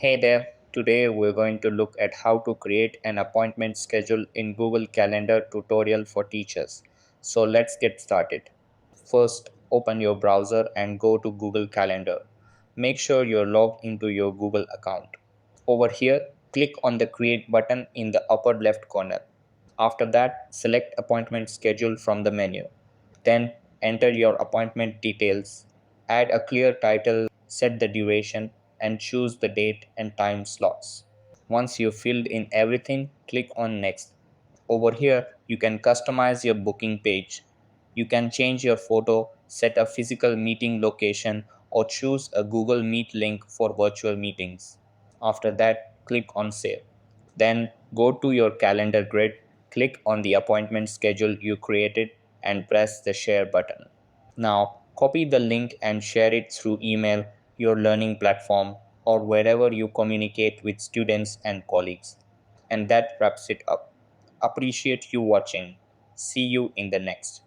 Hey there, today we're going to look at how to create an appointment schedule in Google Calendar tutorial for teachers. So let's get started. First, open your browser and go to Google Calendar. Make sure you're logged into your Google account. Over here, click on the Create button in the upper left corner. After that, select Appointment Schedule from the menu. Then enter your appointment details, add a clear title, set the duration, and choose the date and time slots. Once you've filled in everything, click on Next. Over here, you can customize your booking page. You can change your photo, set a physical meeting location, or choose a Google Meet link for virtual meetings. After that, click on Save. Then go to your calendar grid, click on the appointment schedule you created, and press the share button. Now, copy the link and share it through email, your learning platform, or wherever you communicate with students and colleagues. And that wraps it up. Appreciate you watching. See you in the next.